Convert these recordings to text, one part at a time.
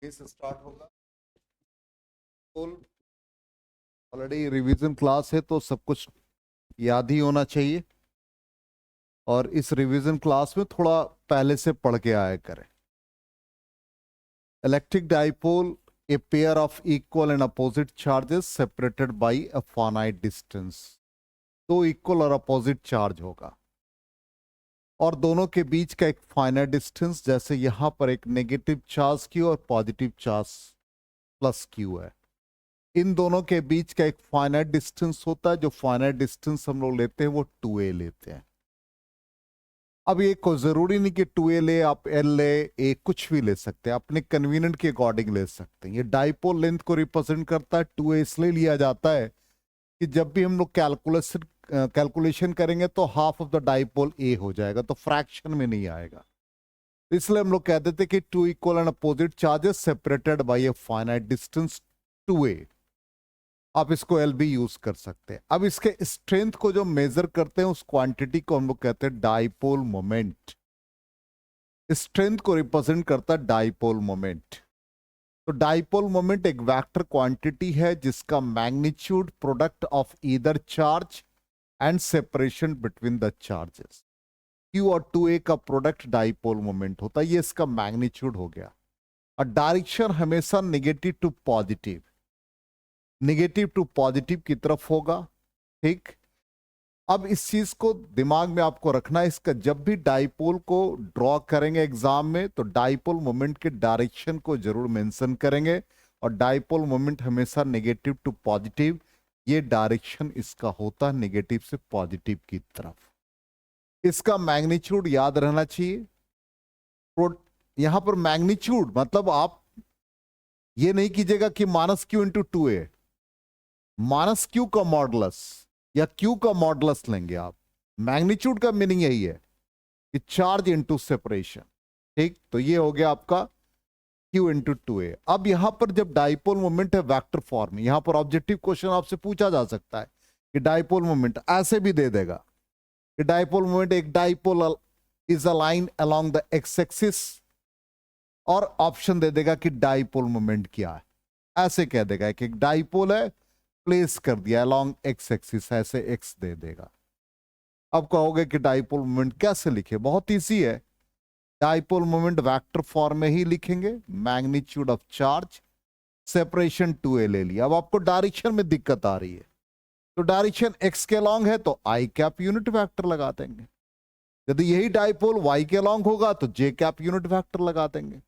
Case start होगा। Already revision class है तो सब कुछ याद ही होना चाहिए, और इस रिवीजन क्लास में थोड़ा पहले से पढ़ के आया करें। Electric dipole, a pair of equal and opposite charges separated by a finite distance. दो इक्वल और अपोजिट चार्ज होगा और दोनों के बीच का एक फाइनाइट डिस्टेंस, जैसे यहां पर एक नेगेटिव चार्ज क्यू और पॉजिटिव चार्ज प्लस क्यू है। इन दोनों के बीच का एक फाइनाइट डिस्टेंस होता है। जो फाइनाइट डिस्टेंस हम लोग लेते हैं वो 2a लेते हैं। अब ये कोई जरूरी नहीं कि 2a ले, आप l ले, a कुछ भी ले सकते हैं, अपने कन्वीनियंट के अकॉर्डिंग ले सकते हैं। ये डाइपोल लेंथ को रिप्रेजेंट करता है। 2a इसलिए लिया जाता है कि जब भी हम लोग कैलकुलेशन करेंगे तो half of the dipole a हो जाएगा, तो फ्रैक्शन में नहीं आएगा। इसलिए हम लोग कह देते हैं कि two equal and opposite charges separated by a finite distance 2a। आप इसको एल भी यूज कर सकते हैं। अब इसके स्ट्रेंथ को जो मेजर करते हैं उस क्वांटिटी को हम लोग कहते हैं डाइपोल मोमेंट। स्ट्रेंथ को रिप्रेजेंट करता है डाइपोल मोमेंट। तो डाइपोल मोमेंट एक वेक्टर क्वांटिटी है जिसका magnitude product of either charge and separation between the charges. Q और 2a का प्रोडक्ट डाइपोल मोमेंट होता है। ये इसका मैग्नीट्यूड हो गया। और डायरेक्शन हमेशा negative to positive, negative to positive की तरफ होगा। ठीक, अब इस चीज को दिमाग में आपको रखना है। इसका जब भी डाइपोल को ड्रॉ करेंगे एग्जाम में तो डाइपोल मोमेंट के डायरेक्शन को जरूर मेंशन करेंगे। और डाइपोल मोमेंट हमेशा नेगेटिव टू पॉजिटिव, ये डायरेक्शन इसका होता है नेगेटिव से पॉजिटिव की तरफ। इसका मैग्नीट्यूड याद रहना चाहिए। यहां पर मैग्नीट्यूड मतलब आप ये नहीं कीजिएगा कि -q/2a, -q का मॉडुलस या q का मॉडुलस लेंगे आप। मैग्नीट्यूड का मीनिंग यही है कि चार्ज इनटू सेपरेशन। ठीक, तो ये हो गया आपका q/2a। अब यहां पर जब डाइपोल मोमेंट है वेक्टर फॉर्म में, यहां पर ऑब्जेक्टिव क्वेश्चन आपसे पूछा जा सकता है कि डाइपोल मोमेंट ऐसे भी दे देगा कि डाइपोल मोमेंट, एक dipole is align along the x axis, और ऑप्शन दे देगा कि डाइपोल मोमेंट क्या है। ऐसे कह देगा कि एक डाइपोल है, प्लेस कर दिया अलोंग एक्स एक्सिस, ऐसे एक्स दे देगा। अब कहोगे कि डाइपोल मोमेंट कैसे लिखे? बहुत इजी है। डाइपोल मोमेंट वेक्टर फॉर्म में ही लिखेंगे। Magnitude of charge, separation 2a ले लिया। अब आपको डायरेक्शन में दिक्कत आ रही है, तो डायरेक्शन एक्स के अलोंग है तो आई कैप यूनिट वेक्टर लगा देंगे। यदि यही डाइपोल वाई के अलोंग होगा तो जे कैप यूनिट वेक्टर लगा देंगे।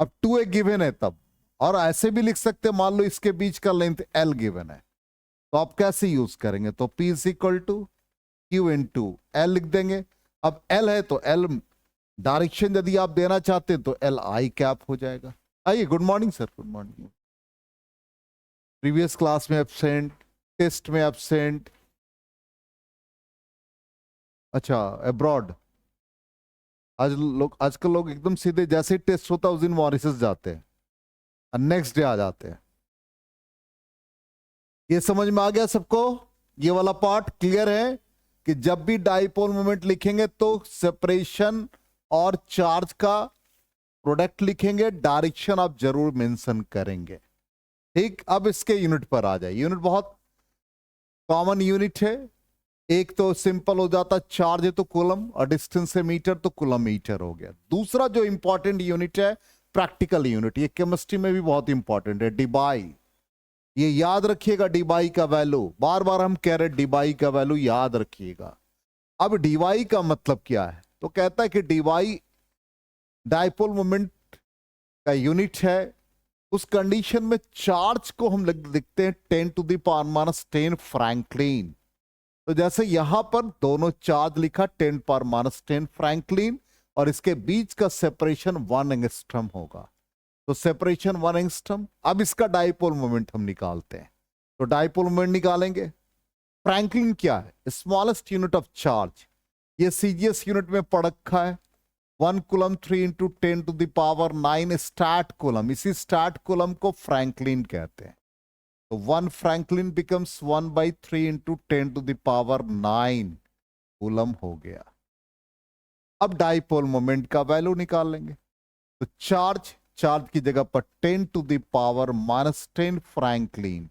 अब 2a गिवन है तब, और ऐसे भी लिख सकते हैं, मान लो इसके बीच का लेंथ l गिवन है, तो आप कैसे यूज करेंगे? तो P = Q/L लिख देंगे। अब L है तो L डायरेक्शन यदि आप देना चाहते हैं तो L आई कैप हो जाएगा। आइए, good morning sir. Good morning. Previous class में एब्सेंट, टेस्ट में एब्सेंट। अच्छा, अब्रॉड। आजकल लोग एकदम सीधे जैसे ही टेस्ट होता है उस दिन मॉरिशस जाते हैं और नेक्स्ट डे आ जाते हैं। ये समझ में आ गया सबको? ये वाला पार्ट क्लियर है कि जब भी डाइपोल मोमेंट लिखेंगे तो सेपरेशन और चार्ज का प्रोडक्ट लिखेंगे, डायरेक्शन आप जरूर मेंशन करेंगे। ठीक, अब इसके यूनिट पर आ जाए। यूनिट बहुत कॉमन यूनिट है। एक तो सिंपल हो जाता, चार्ज है तो कूलम, और डिस्टेंस है मीटर तो कूलम मीटर हो गया। दूसरा जो इंपॉर्टेंट यूनिट है प्रैक्टिकल यूनिट, ये केमिस्ट्री में भी बहुत इंपॉर्टेंट है, डीबाई। ये याद रखिएगा, डीबाई का वैल्यू। बार बार हम कह रहे हैं डीबाई का वैल्यू याद रखिएगा। अब डीबाई का मतलब क्या है? तो कहता है कि डीबाई डाइपोल मोमेंट का यूनिट है। उस कंडीशन में चार्ज को हम लिखते हैं 10⁻⁻10 फ्रैंकलिन। तो जैसे यहां पर दोनों चार्ज लिखा 10⁻⁻10 फ्रैंकलिन, और इसके बीच का सेपरेशन 1 एंगस्ट्रम होगा, तो सेपरेशन 1 एंगस्ट्रम। अब इसका डाइपोल मोमेंट हम निकालते हैं, तो डाइपोल मोमेंट निकालेंगे। फ्रैंकलिन क्या है? Smallest unit of charge. ये सीजीएस यूनिट में पढ़ रखा है। 1 कूलम 3 × 10⁹ स्टैट कूलम। इसी स्टैट कूलम को फ्रैंकलिन कहते हैं। तो 1 फ्रैंकलिन बिकम्स 1/3 × 10⁹ कूलम हो गया। अब डाइपोल मोमेंट का वैल्यू निकाल लेंगे। तो चार्ज चार्ज की जगह पर 10 to the power -10 franklin,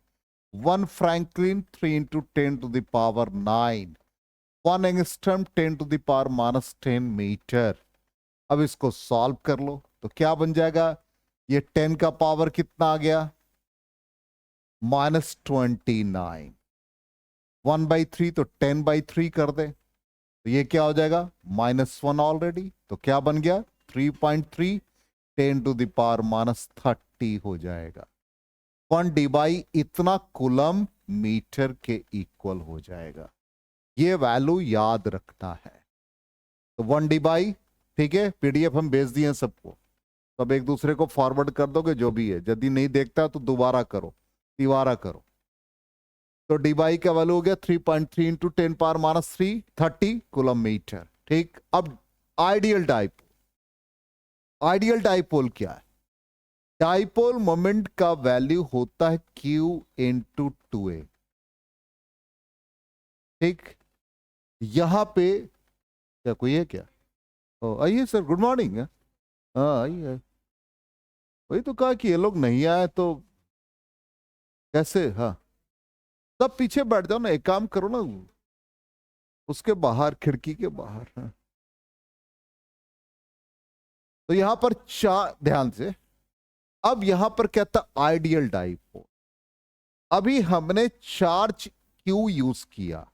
1 franklin 3 into 10 to the power 9, 1 angstrom 10 to the power -10 metre. अब इसको सॉल्व कर लो तो क्या बन जाएगा, ये 10 का पावर कितना आ गया, -29, 1/3 तो 10/3 कर दे तो ये क्या हो जाएगा, -1 ऑलरेडी, तो क्या बन गया 3.3, 10 टू द पावर -30 हो जाएगा। 1 इतना कूलम मीटर के इक्वल हो जाएगा। ये वैल्यू याद रखना है। तो 1 ठीक है, पीडीएफ हम भेज दिए सबको, सब एक दूसरे को फॉरवर्ड कर दोगे जो भी है, यदि नहीं देखता तो दोबारा करो, तिवारा करो। तो डी बाई का वैल्यू हो गया 3.3 इंटू 10 पावर -3, 30 कूलम मीटर। ठीक, अब आइडियल डाइपोल, आइडियल डाइपोल क्या है, डाइपोल मोमेंट का वैल्यू होता है Q इंटू 2a। ठीक, यहां पे क्या कोई है क्या, आइए सर, गुड मॉर्निंग। हाँ आइए, वही तो कहा कि ये लोग नहीं आए तो कैसे, हाँ सब पीछे बैठ जाओ ना, एक काम करो ना, उसके बाहर, खिड़की के बाहर। हाँ। तो यहां पर ध्यान से, अब यहां पर कहता आइडियल डाइपोल। अभी हमने चार्ज Q यूज किया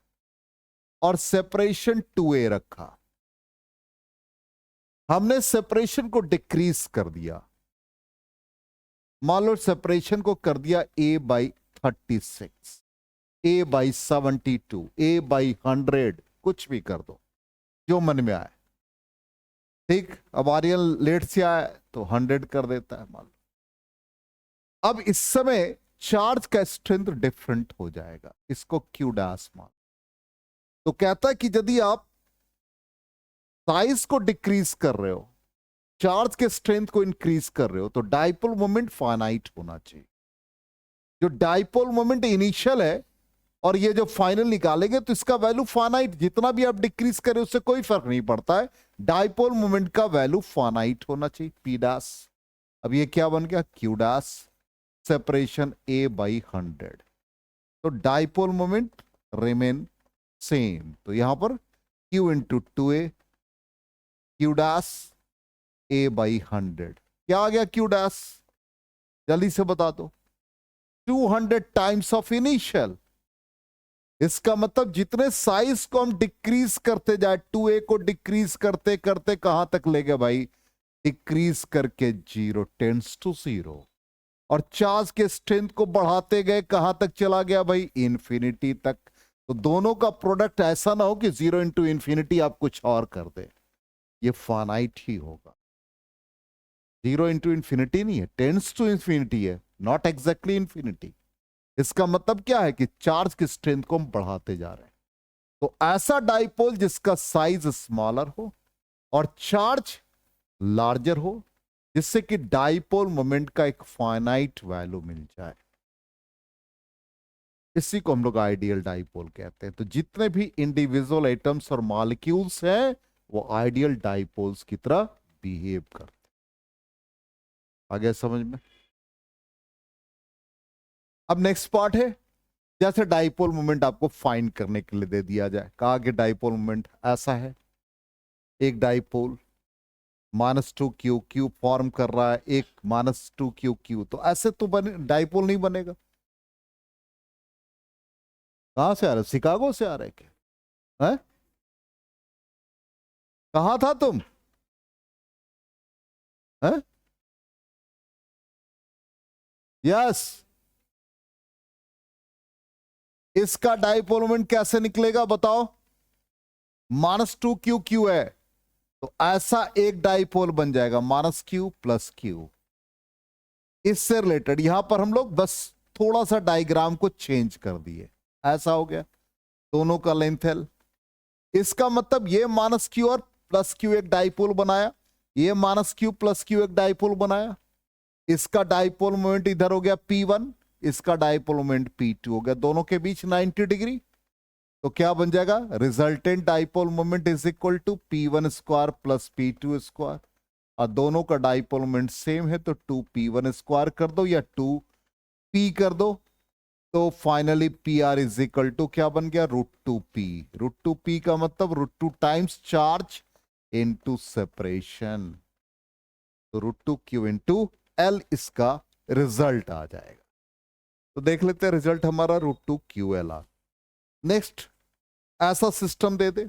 और सेपरेशन 2a रखा, हमने सेपरेशन को डिक्रीज कर दिया, मान लो सेपरेशन को कर दिया a/36, a/72, a/100, कुछ भी कर दो जो मन में आए। ठीक, अब आर्यन लेट से आए तो 100 कर देता है मान लो। अब इस समय चार्ज का स्ट्रेंथ डिफरेंट हो जाएगा, इसको Q डैश मान। तो कहता है कि यदि आप साइज को डिक्रीज कर रहे हो, चार्ज के स्ट्रेंथ को इंक्रीज कर रहे हो, तो डाइपोल मोमेंट फाइनाइट होना चाहिए। जो डाइपोल मोमेंट इनिशियल है और ये जो फाइनल निकालेंगे तो इसका वैल्यू फाइनाइट, जितना भी आप डिक्रीज करें उससे कोई फर्क नहीं पड़ता है, डाइपोल मोमेंट का वैल्यू फाइनाइट होना चाहिए, P डैश। अब ये क्या बन गया, Q डैश, सेपरेशन a/100। तो डाइपोल मोमेंट रिमेन सेम, तो यहां पर Q into 2a, Q dash a/100। क्या आ गया Q डैश, जल्दी से बता दो, 200 टाइम्स ऑफ इनिशियल। इसका मतलब जितने साइज को हम डिक्रीज करते जाए, 2a को डिक्रीज करते करते कहां तक ले गए भाई, डिक्रीज करके 0 टेंड्स टू 0, और चार्ज के स्ट्रेंथ को बढ़ाते गए कहां तक चला गया भाई, इंफिनिटी तक। तो दोनों का प्रोडक्ट ऐसा ना हो कि 0 इंटू इंफिनिटी आप कुछ और कर दे, ये फाइनाइट ही होगा। 0 इंटू इंफिनिटी नहीं है, टेंड्स टू इंफिनिटी है, नॉट एग्जैक्टली इंफिनिटी। इसका मतलब क्या है कि चार्ज की स्ट्रेंथ को हम बढ़ाते जा रहे हैं। तो ऐसा डाइपोल जिसका साइज स्मॉलर हो और चार्ज लार्जर हो, जिससे कि डाइपोल मोमेंट का एक फाइनाइट वैल्यू मिल जाए, इसी को हम लोग आइडियल डाइपोल कहते हैं। तो जितने भी इंडिविजुअल एटम्स और मॉलिक्यूल्स हैं वो आइडियल डाइपोल्स की तरह बिहेव करते हैं। आगे समझ में। अब नेक्स्ट पार्ट है, जैसे डाइपोल मोमेंट आपको फाइंड करने के लिए दे दिया जाए, कहा कि डाइपोल मोमेंट ऐसा है, एक डाइपोल -2q, क्यू फॉर्म कर रहा है, एक -2q, तो ऐसे तो डाइपोल नहीं बनेगा। कहां से आ रहे, शिकागो से आ रहे क्या है, कहां था तुम है, यस। इसका डाइपोल मोमेंट कैसे निकलेगा बताओ, -2q है, तो ऐसा एक डाइपोल बन जाएगा -q + q। इससे रिलेटेड यहां पर हम लोग बस थोड़ा सा डायग्राम को चेंज कर दिए, ऐसा हो गया, दोनों का लेंथ L। इसका मतलब ये -q और +q एक डाइपोल बनाया, ये -q + q एक डाइपोल बनाया। इसका डाइपोल मोमेंट इधर हो गया P1, इसका डाइपोल मोमेंट P2 हो गया, दोनों के बीच 90 डिग्री। तो क्या बन जाएगा, resultant dipole moment is equal to P1² + P2²। और दोनों का डाइपोल मोमेंट सेम है तो 2p1 स्क्वायर कर दो या 2p कर दो, तो finally P R is equal to क्या बन गया, √2p। √2p का मतलब √2 टाइम्स चार्ज इनटू सेपरेशन, तो √2q इनटू l इसका रिजल्ट आ जाएगा। तो देख लेते हैं रिजल्ट हमारा √2ql आ। नेक्स्ट ऐसा सिस्टम दे दे,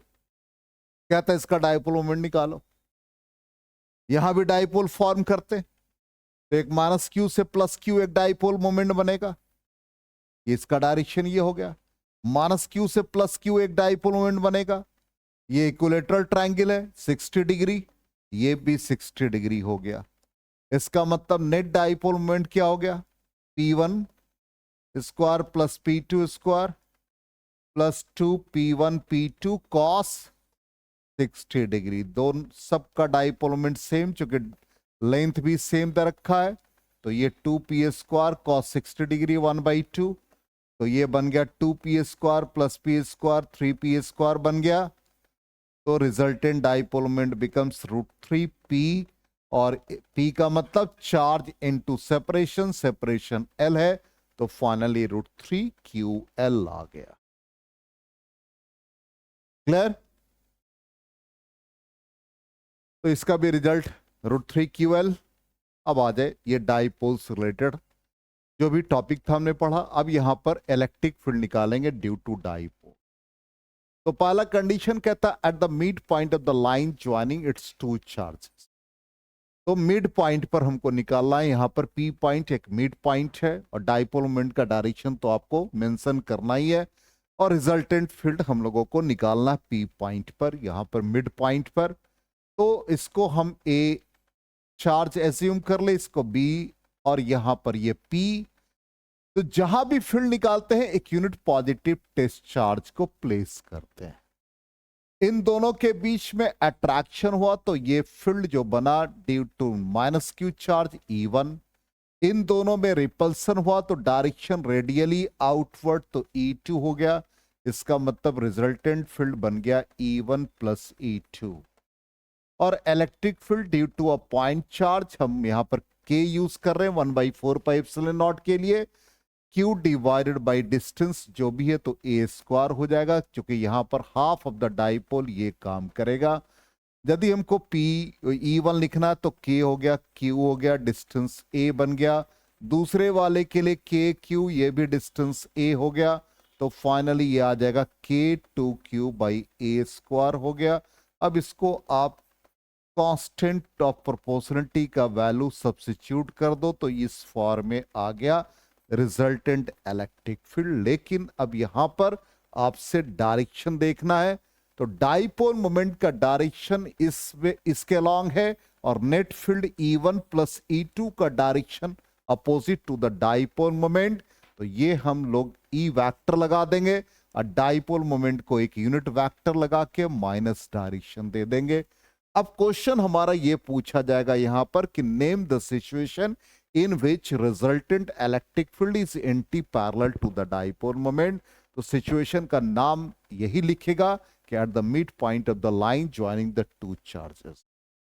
कहता है इसका डाइपोल मोमेंट निकालो, यहां भी डाइपोल फॉर्म करते, तो एक -q से +q एक डाइपोल मोमेंट बनेगा, इसका डायरेक्शन ये हो गया। -q से +q एक डाइपोल मोमेंट बनेगा, ये इक्विलेटरल ट्रायंगल है 60 डिग्री, ये भी 60 डिग्री हो गया। इसका मतलब नेट डाइपोल मोमेंट क्या हो गया, p1 square plus p2 square plus 2p1 p2 cos 60 degree. दोनों सबका डाइपोल मोमेंट सेम, चूंकि लेंथ भी सेम दे रखा है, तो ये 2p स्क्वायर cos 60 डिग्री 1/2, तो ये बन गया 2p square plus p square 3p square बन गया। तो resultant dipole moment becomes √3p, और p का मतलब charge into separation, separation l है, तो फाइनली √3ql आ गया। क्लियर? तो इसका भी रिजल्ट √3ql। अब आ जाए ये डाइपोल्स रिलेटेड जो भी टॉपिक था हमने पढ़ा, अब यहां पर इलेक्ट्रिक फील्ड निकालेंगे ड्यू टू डाइपोल। तो पहला कंडीशन कहता at the mid point of the line joining it's two charges, तो मिड पॉइंट पर हमको निकालना है। यहां पर पी पॉइंट एक मिड पॉइंट है और डाइपोल मोमेंट का डायरेक्शन तो आपको मेंशन करना ही है, और रिजल्टेंट फील्ड हम लोगों को निकालना है पी पॉइंट पर, यहां पर मिड पॉइंट पर। तो इसको हम ए चार्ज एज्यूम कर ले, इसको बी, और यहां पर ये पी। तो जहां भी फील्ड निकालते हैं एक यूनिट पॉजिटिव टेस्ट चार्ज को प्लेस करते हैं। इन दोनों के बीच में अट्रैक्शन हुआ तो ये फील्ड जो बना due to -q charge E1। इन दोनों में रिपल्सन हुआ तो डायरेक्शन रेडियली आउटवर्ड, तो E2 हो गया। इसका मतलब रिजल्टेंट फील्ड बन गया E1 + E2। और electric field due to a point charge, हम यहां पर K यूज कर रहे हैं 1/4πε0 के लिए, Q डिवाइडेड बाई डिस्टेंस जो भी है तो a² हो जाएगा, क्योंकि यहां पर हाफ ऑफ द डाइपोल ये काम करेगा। यदि हमको E1 लिखना है तो K हो गया, Q हो गया, डिस्टेंस a बन गया। दूसरे वाले के लिए KQ, ये भी डिस्टेंस a हो गया, तो फाइनली ये आ जाएगा K2Q/a² हो गया। अब इसको आप कांस्टेंट ऑफ प्रोपोर्शनलिटी का वैल्यू सब्स्टिट्यूट कर दो, तो इस फॉर्म में आ गया रिजल्टेंट इलेक्ट्रिक फील्ड। लेकिन अब यहां पर आपसे डायरेक्शन देखना है, तो डाइपोल मोमेंट का डायरेक्शन इसके अलोंग है, और नेट फील्ड E1 + E2 का direction opposite to the dipole moment, तो ये हम लोग E वेक्टर लगा देंगे और डाइपोल मोमेंट को एक यूनिट वेक्टर लगा के माइनस डायरेक्शन दे देंगे। अब क्वेश्चन हमारा ये पूछा जाएगा यहां पर कि name the situation in which resultant electric field is anti-parallel to the dipole moment। तो सिचुएशन का नाम यही लिखेगा कि at the mid point of the line joining the two charges।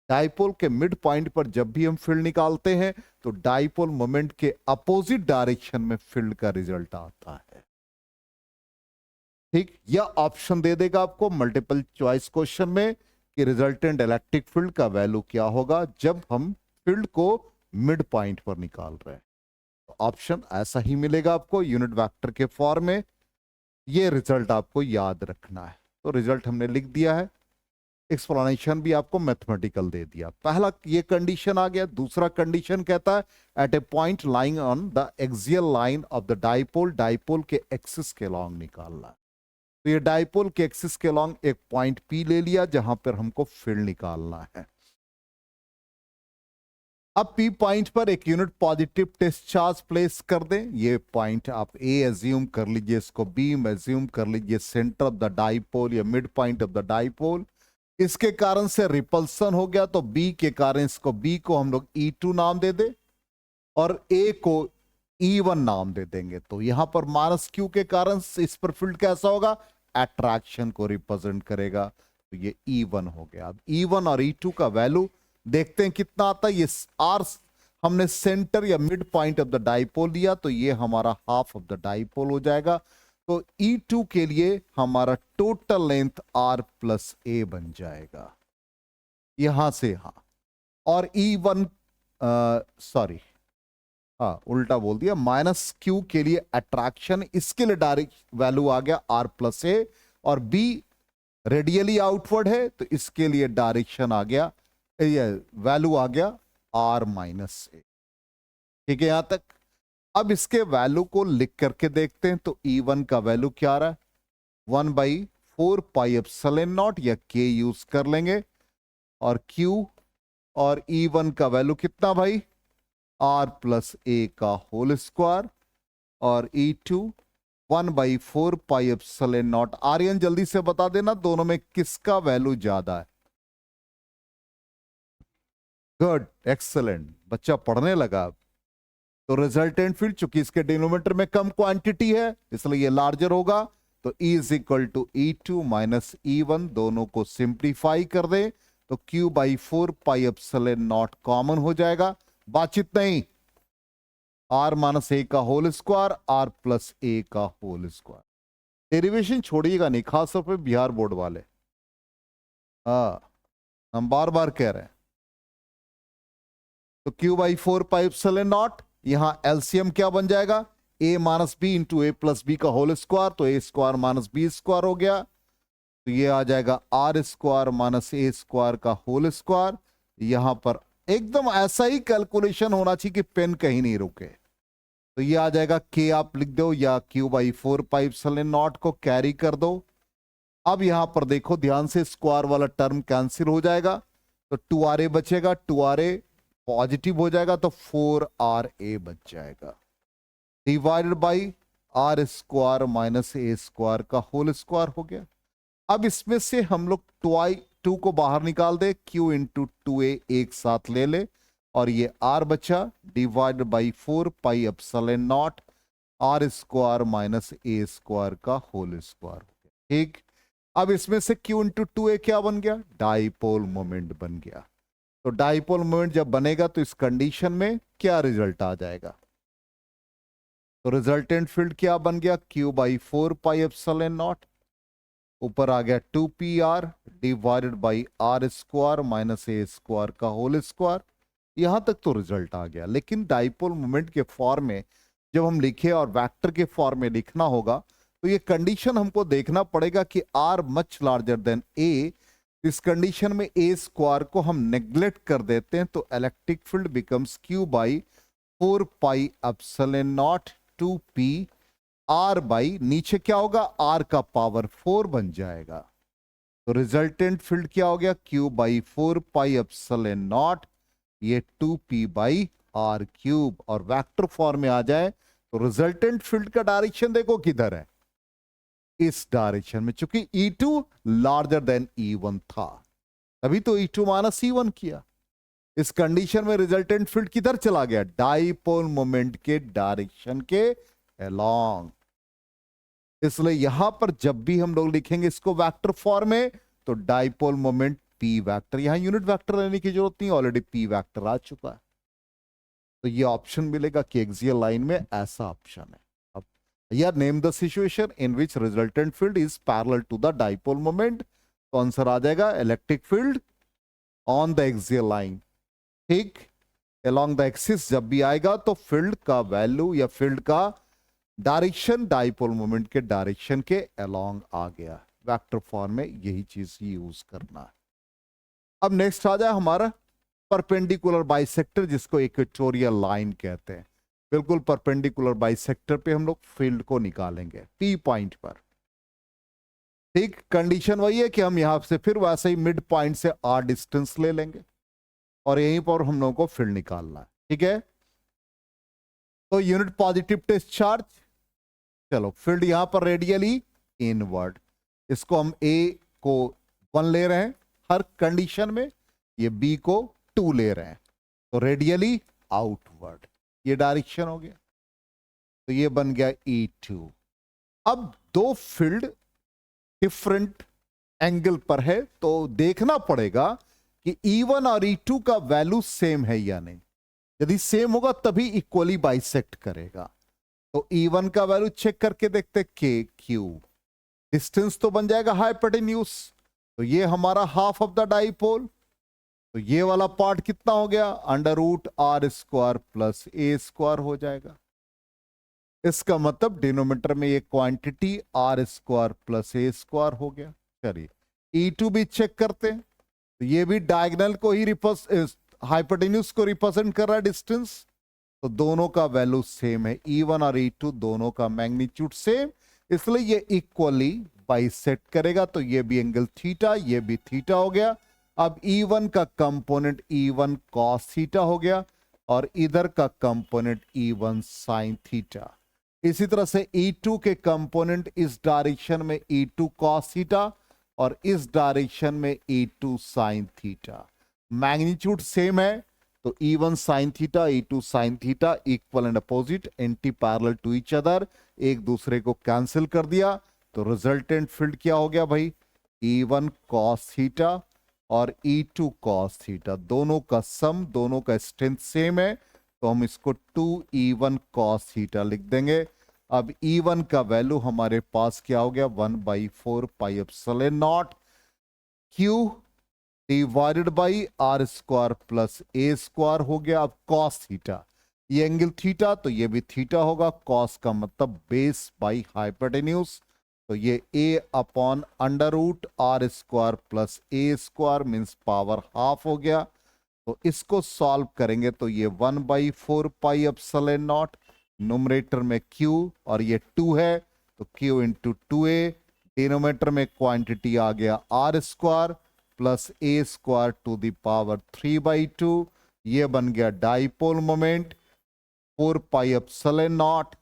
Dipole के मिड पॉइंट पर जब भी हम फील्ड निकालते हैं तो डाइपोल मोमेंट के अपोजिट डायरेक्शन में फील्ड का रिजल्ट आता है। ठीक, यह ऑप्शन दे देगा आपको मल्टीपल चॉइस क्वेश्चन में कि रिजल्टेंट इलेक्ट्रिक फील्ड का वैल्यू क्या होगा जब हम फील्ड को मिड पॉइंट पर निकाल रहे हैं। तो ऑप्शन ऐसा ही मिलेगा आपको यूनिट वेक्टर के फॉर्म में। ये रिजल्ट आपको याद रखना है। तो रिजल्ट हमने लिख दिया है, एक्सप्लेनेशन भी आपको मैथमेटिकल दे दिया। पहला ये कंडीशन आ गया। दूसरा कंडीशन कहता है at a point lying on the axial line of the dipole, dipole के एक्सिस के लॉन्ग निकालना है। तो ये डाइपोल के एक्सिस के लॉन्ग एक पॉइंट P ले लिया जहां पर हमको फील्ड निकालना है। अब P पॉइंट पर एक unit positive test charge place कर दें। ये पॉइंट आप A एज्यूम कर लीजिए, इसको B एज्यूम कर लीजिए, सेंटर ऑफ द डाइपोल या mid point of the dipole. इसके कारण से रिपल्सन हो गया, तो B के कारण इसको B को हम लोग E2 नाम दे दे और A को E1 नाम दे देंगे। तो यहां पर -Q के कारण इस पर फील्ड कैसा होगा, अट्रैक्शन को रिप्रेजेंट करेगा। तो ये E1 हो गया। अब E1 और E2 का वैल्यू देखते हैं कितना आता है। ये आर हमने सेंटर या mid point of the dipole लिया, तो ये हमारा हाफ ऑफ द डाइपोल हो जाएगा। तो E2 के लिए हमारा टोटल लेंथ R प्लस ए बन जाएगा यहां से यहां। और E1 सॉरी, हाँ उल्टा बोल दिया, माइनस क्यू के लिए अट्रैक्शन, इसके लिए डायरेक्ट वैल्यू आ गया R प्लस ए, और B रेडियली आउटवर्ड है तो इसके लिए डायरेक्शन आ गया, ये वैल्यू आ गया R माइनस ए। ठीक है यहां तक। अब इसके वैल्यू को लिख करके देखते हैं, तो E1 का वैल्यू क्या आ रहा है, 1/4 पाई एप्सिलॉन नॉट या K यूज कर लेंगे, और Q, और E1 का वैल्यू कितना भाई, R प्लस ए का होल स्क्वायर, और E2 1/4 pi epsilon not. Aryan जल्दी से बता देना दोनों में किसका वैल्यू ज्यादा है। गुड, एक्सलेंट, बच्चा पढ़ने लगा। तो रिजल्टेंट फील्ड, चूंकि इसके डिनोमिनेटर में कम क्वांटिटी है इसलिए ये लार्जर होगा, तो E is equal to E2 minus E1, दोनों को सिंप्लीफाई कर दे तो Q/4 pi epsilon not common हो जाएगा। बातचीत नहीं, R माइनस ए का होल स्क्वायर, R प्लस ए का होल स्क्वायर। डेरिवेशन छोड़िएगा नहीं, खासतौर पर बिहार बोर्ड वाले, हाँ हम बार बार कह रहे हैं। तो Q/4 पाई एप्सिलॉन नॉट, यहां एलसीएम क्या बन जाएगा, a minus B into A plus B का होल स्क्वायर, तो A square minus B square हो गया, तो ये आ जाएगा R square minus A square का होल स्क्वायर। यहां पर एकदम ऐसा ही कैलकुलेशन होना चाहिए कि पेन कहीं नहीं रुके, तो ये आ जाएगा के आप लिख दो, या Q/4 पाई एप्सिलॉन नॉट को कैरी कर दो। अब यहां पर देखो ध्यान से, स्क्वायर वाला टर्म कैंसिल हो जाएगा, तो 2RA बचेगा, 2RA पॉजिटिव हो जाएगा तो 4RA बच जाएगा, divided by R square minus A square का होल स्क्वायर हो गया। अब इसमें से हम लोग 2 को बाहर निकाल दे, Q इंटू 2A एक साथ ले ले, और ये R बचा, divided by 4 pi epsilon not R square minus A square का होल स्क्वायर हो गया। ठीक, अब इसमें से Q इंटू 2A क्या बन गया, डाइपोल मोमेंट बन गया। तो डाइपोल मोमेंट जब बनेगा तो इस कंडीशन में क्या रिजल्ट आ जाएगा, तो रिजल्टेंट फील्ड क्या बन गया, Q/4 पाई एप्सिलॉन नॉट, ऊपर आ गया 2PR divided by R square minus A square का होल स्क्वायर। यहां तक तो रिजल्ट आ गया, लेकिन डाइपोल मोमेंट के फॉर्म में जब हम लिखे और वेक्टर के फॉर्म में लिखना होगा, तो ये कंडीशन हमको देखना पड़ेगा कि R much larger than A। इस कंडीशन में ए स्क्वायर को हम नेग्लेक्ट कर देते हैं, तो electric field becomes Q/4 pi epsilon not 2P R by, नीचे क्या होगा, R का पावर 4 बन जाएगा, तो रिजल्टेंट फील्ड क्या हो गया, Q/4 पाई एप्सिलॉन नॉट, ये 2P/R क्यूब, और वेक्टर फॉर्म में आ जाए तो रिजल्टेंट फील्ड का डायरेक्शन देखो किधर है, इस डायरेक्शन में, चूंकि E2 लार्जर देन E1 था, तभी तो E2 माइनस E1 किया। इस कंडीशन में रिजल्टेंट फील्ड किधर चला गया, डाइपोल मोमेंट के डायरेक्शन के अलोंग। इसलिए यहां पर जब भी हम लोग लिखेंगे इसको वेक्टर फॉर्म में, तो डाइपोल मोमेंट P वेक्टर, यहां यूनिट वेक्टर लेने की जरूरत नहीं, ऑलरेडी P वेक्टर आ चुका है, तो ये ऑप्शन मिलेगा कि एक्सियल लाइन में ऐसा ऑप्शन है। या name the situation in which resultant field is parallel to the dipole moment, तो आंसर आ जाएगा electric field on the axial line. ठीक, अलोंग द एक्सिस जब भी आएगा तो फील्ड का वैल्यू या फील्ड का डायरेक्शन डाइपोल मोमेंट के डायरेक्शन के अलोंग आ गया। वेक्टर फॉर्म में यही चीज यूज करना है। अब नेक्स्ट आ जाए हमारा परपेंडिकुलर बाइसेक्टर, जिसको इक्वेटोरियल लाइन कहते हैं। बिल्कुल परपेंडिकुलर बाइसेक्टर पे हम लोग फील्ड को निकालेंगे P पॉइंट पर। ठीक, कंडीशन वही है कि हम यहां से फिर वैसे ही मिड पॉइंट से R डिस्टेंस ले लेंगे और यहीं पर हम लोगों को फील्ड निकालना है। ठीक है, तो यूनिट पॉजिटिव टेस्ट चार्ज, चलो फील्ड यहां पर रेडियली इनवर्ड, इसको हम A को 1 ले रहे हैं हर कंडीशन में, ये B को 2 ले रहे हैं, तो रेडियली आउटवर्ड ये डायरेक्शन हो गया, तो ये बन गया E2। अब दो फील्ड डिफरेंट एंगल पर है, तो देखना पड़ेगा कि E1 और E2 का वैल्यू सेम है या नहीं। यदि सेम होगा तभी इक्वली बाइसेक्ट करेगा। तो E1 का वैल्यू चेक करके देखते के क्यू, डिस्टेंस तो बन जाएगा हाइपोटेन्यूज, तो ये हमारा हाफ ऑफ द डाइपोल। तो ये वाला पार्ट कितना हो गया, under root R square plus A square हो जाएगा। इसका मतलब डिनोमिनेटर में ये quantity R square plus A square हो गया। चलिए E2 भी चेक करते हैं, तो ये भी डायगोनल को ही हाइपोटेन्यूज को रिप्रेजेंट कर रहा है डिस्टेंस, तो दोनों का वैल्यू सेम है। E1 और E2 दोनों का मैग्नीट्यूड सेम, इसलिए ये इक्वली बाइसेक्ट करेगा। तो ये भी एंगल थीटा, ये भी थीटा हो गया। अब E1 का कंपोनेंट E1 cos थीटा हो गया और इधर का कंपोनेंट E1 sin थीटा। इसी तरह से E2 के कंपोनेंट इस डायरेक्शन में E2 cos थीटा और इस डायरेक्शन में E2 sin theta. Magnitude same है, तो E1 sin theta, E2 sin theta equal and opposite, anti parallel to each other, एक दूसरे को कैंसिल कर दिया। तो रिजल्टेंट फील्ड क्या हो गया भाई, E1 cos थीटा और E2 cos थीटा, दोनों का सम, दोनों का स्ट्रेंथ सेम है, तो हम इसको 2E1 cos थीटा लिख देंगे। अब E1 का वैल्यू हमारे पास क्या हो गया, 1/4 pi epsilon naught Q divided by R square plus A square हो गया। अब cos थीटा, ये एंगल थीटा तो ये भी थीटा होगा, cos का मतलब बेस बाई हाइपोटेन्यूज, तो ये a upon under root R square plus A square means power half हो गया। तो इसको सॉल्व करेंगे तो ये 1/4 पाई एप्सिलॉन नॉट, न्यूमरेटर में q और ये 2 है तो q इंटू 2a, डिनोमिनेटर में क्वांटिटी आ गया R square plus A square to the power 3/2, ये बन गया dipole moment 4 pi epsilon naught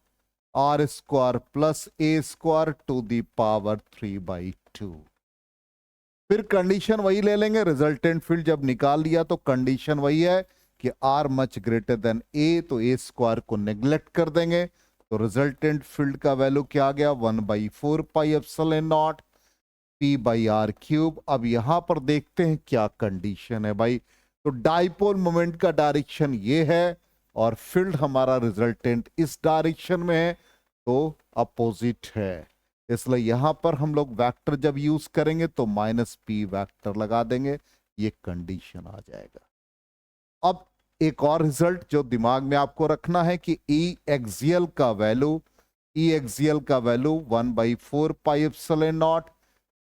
R square plus A square to the power 3/2। फिर कंडीशन वही ले लेंगे, रिजल्टेंट फील्ड जब निकाल लिया तो कंडीशन वही है कि आर मच ग्रेटर देन ए, तो ए स्क्वायर को नेग्लेक्ट कर देंगे। तो रिजल्टेंट फील्ड का वैल्यू क्या आ गया, 1/4 pi epsilon naught P by R cube. अब यहां पर देखते हैं क्या कंडीशन है भाई, तो डाइपोल मोमेंट का डायरेक्शन ये है और फील्ड हमारा रिजल्टेंट इस डायरेक्शन में है, तो अपोजिट है, इसलिए यहां पर हम लोग वेक्टर जब यूज करेंगे तो -p वेक्टर लगा देंगे, ये कंडीशन आ जाएगा। अब एक और रिजल्ट जो दिमाग में आपको रखना है कि E एक्सियल का value 1/4 pi epsilon not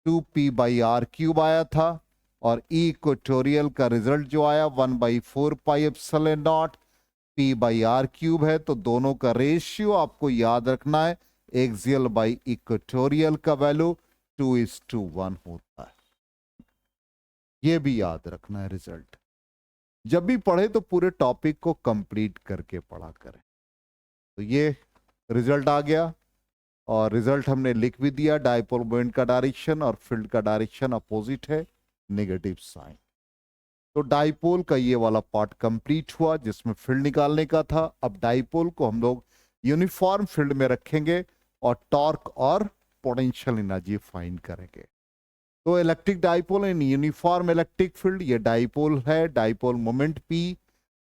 2p/r cube आया था, और E इक्वेटोरियल का रिजल्ट जो आया 1/4 pi epsilon not p/r cube है। तो दोनों का रेशियो आपको याद रखना है, एक्सियल बाई इक्वेटोरियल का वैल्यू 2:1 होता है, ये भी याद रखना है। रिजल्ट जब भी पढ़े तो पूरे टॉपिक को कंप्लीट करके पढ़ा करें। तो ये रिजल्ट आ गया और रिजल्ट हमने लिख भी दिया, डाइपोल मोमेंट का डायरेक्शन और फील्ड का डायरेक्शन अपोजिट है, नेगेटिव साइन। तो डाइपोल का ये वाला पार्ट कंप्लीट हुआ जिसमें फील्ड निकालने का था। अब डाइपोल को हम लोग यूनिफॉर्म फील्ड में रखेंगे और टॉर्क और पोटेंशियल एनर्जी फाइंड करेंगे। तो electric dipole in uniform electric field, ये डाइपोल है, डाइपोल मोमेंट P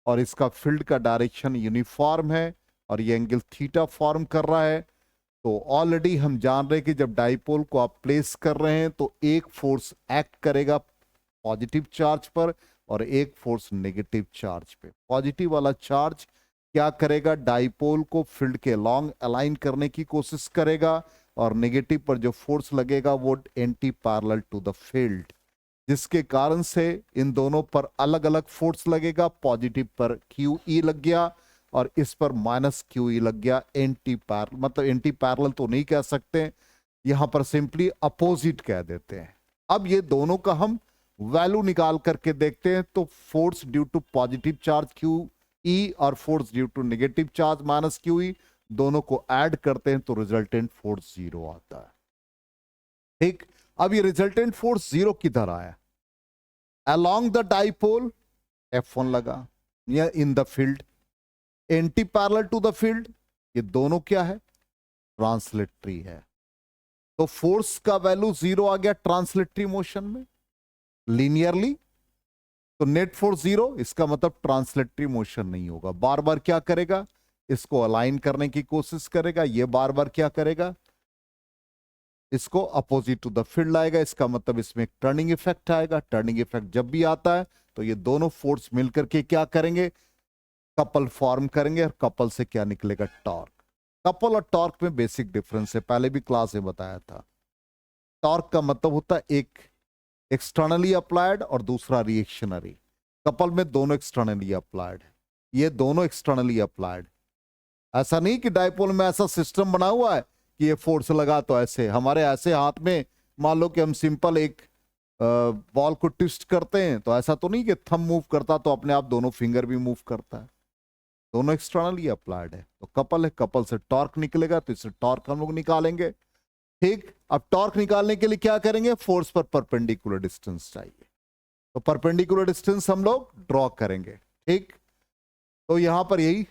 और इसका फील्ड का डायरेक्शन यूनिफॉर्म है और ये एंगल थीटा फॉर्म कर रहा है। तो ऑलरेडी हम जान रहे हैं कि जब डाइपोल को आप प्लेस कर रहे हैं तो एक फोर्स एक्ट करेगा पॉजिटिव चार्ज पर और एक फोर्स नेगेटिव चार्ज पे। पॉजिटिव वाला चार्ज क्या करेगा, डाइपोल को फील्ड के लॉन्ग अलाइन करने की कोशिश करेगा और नेगेटिव पर जो फोर्स लगेगा वो anti parallel to the field, जिसके कारण से इन दोनों पर अलग अलग फोर्स लगेगा। पॉजिटिव पर QE लग गया और इस पर -QE लग गया, एंटी पैरेलल, मतलब एंटी पैरेलल तो नहीं कह सकते, यहां पर सिंपली अपोजिट कह देते हैं। अब ये दोनों का हम वैल्यू निकाल करके देखते हैं, तो force due to positive charge QE और force due to negative charge -QE, दोनों को ऐड करते हैं तो रिजल्टेंट फोर्स 0 आता है। ठीक, अब ये रिजल्टेंट फोर्स 0 किधर आया, अलोंग द डाइपोल F1 लगा या in the field, anti parallel to the field, ये दोनों क्या है, ट्रांसलेटरी है। तो फोर्स का वैल्यू 0 आ गया ट्रांसलेटरी मोशन में, लीनियरली तो नेट फोर्स 0, इसका मतलब ट्रांसलेटरी मोशन नहीं होगा। बार बार क्या करेगा, इसको अलाइन करने की कोशिश करेगा, ये बार बार क्या करेगा, इसको अपोजिट टू द फील्ड लाएगा। इसका मतलब इसमें एक टर्निंग इफेक्ट आएगा। टर्निंग इफेक्ट जब भी आता है तो ये दोनों फोर्स मिलकर के क्या करेंगे, कपल फॉर्म करेंगे, और कपल से क्या निकलेगा, टॉर्क। कपल और टॉर्क में बेसिक डिफरेंस है, पहले भी क्लास में बताया था। टॉर्क का मतलब होता है एक एक्सटर्नली अप्लाइड और दूसरा रिएक्शनरी। कपल में दोनों एक्सटर्नली अप्लाइड है, ये दोनों एक्सटर्नली अप्लाइड। ऐसा नहीं कि डाइपोल में ऐसा सिस्टम बना हुआ है कि ये फोर्स लगा तो ऐसे, हमारे ऐसे हाथ में मान लो कि हम सिंपल एक बॉल को ट्विस्ट करते हैं तो ऐसा तो नहीं कि थंब मूव करता तो अपने आप दोनों फिंगर भी मूव करता है, दोनों एक्सटर्नली अप्लाइड है। तो कपल है, कपल से टॉर्क निकलेगा, तो इससे टॉर्क हम लोग निकालेंगे। ठीक, अब टॉर्क निकालने के लिए क्या करेंगे, फोर्स पर परपेंडिकुलर डिस्टेंस चाहिए, तो परपेंडिकुलर डिस्टेंस हम लोग ड्रॉ करेंगे। ठीक, तो यहां पर यही